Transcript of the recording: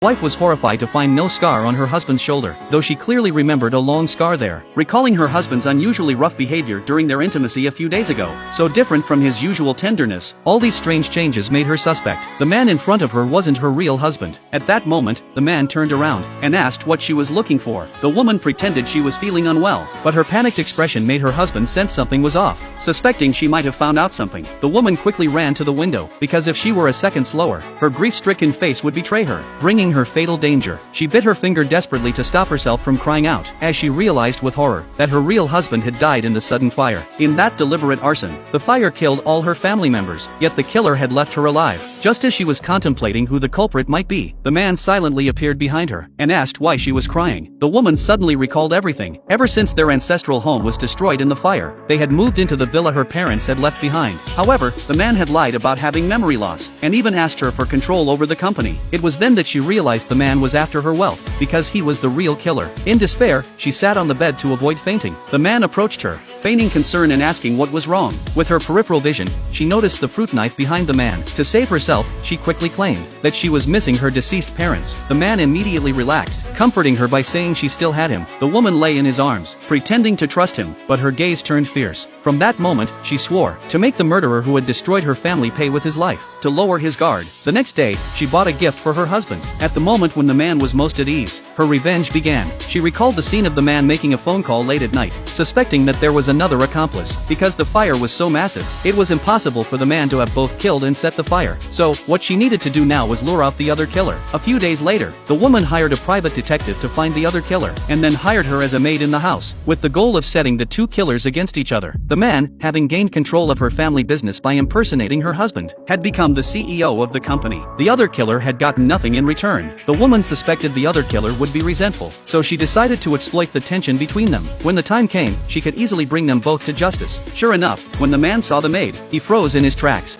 Wife was horrified to find no scar on her husband's shoulder, though she clearly remembered a long scar there, recalling her husband's unusually rough behavior during their intimacy a few days ago. So different from his usual tenderness, all these strange changes made her suspect. The man in front of her wasn't her real husband. At that moment, the man turned around and asked what she was looking for. The woman pretended she was feeling unwell, but her panicked expression made her husband sense something was off. Suspecting she might have found out something, the woman quickly ran to the window, because if she were a second slower, her grief-stricken face would betray her, bringing her fatal danger. She bit her finger desperately to stop herself from crying out, as she realized with horror that her real husband had died in the sudden fire. In that deliberate arson, the fire killed all her family members, yet the killer had left her alive. Just as she was contemplating who the culprit might be, the man silently appeared behind her and asked why she was crying. The woman suddenly recalled everything. Ever since their ancestral home was destroyed in the fire, they had moved into the villa her parents had left behind. However, the man had lied about having memory loss, and even asked her for control over the company. It was then that she realized the man was after her wealth, because he was the real killer. In despair, she sat on the bed to avoid fainting. The man approached her, feigning concern and asking what was wrong. With her peripheral vision, she noticed the fruit knife behind the man. To save herself, she quickly claimed that she was missing her deceased parents. The man immediately relaxed, comforting her by saying she still had him. The woman lay in his arms, pretending to trust him, but her gaze turned fierce. From that moment, she swore to make the murderer who had destroyed her family pay with his life, to lower his guard. The next day, she bought a gift for her husband. At the moment when the man was most at ease, her revenge began. She recalled the scene of the man making a phone call late at night, suspecting that there was another accomplice. Because the fire was so massive, it was impossible for the man to have both killed and set the fire. So, what she needed to do now was lure out the other killer. A few days later, the woman hired a private detective to find the other killer, and then hired her as a maid in the house, with the goal of setting the two killers against each other. The man, having gained control of her family business by impersonating her husband, had become the CEO of the company. The other killer had gotten nothing in return. The woman suspected the other killer would be resentful, so she decided to exploit the tension between them. When the time came, she could easily bring them both to justice. Sure enough, when the man saw the maid, he froze in his tracks.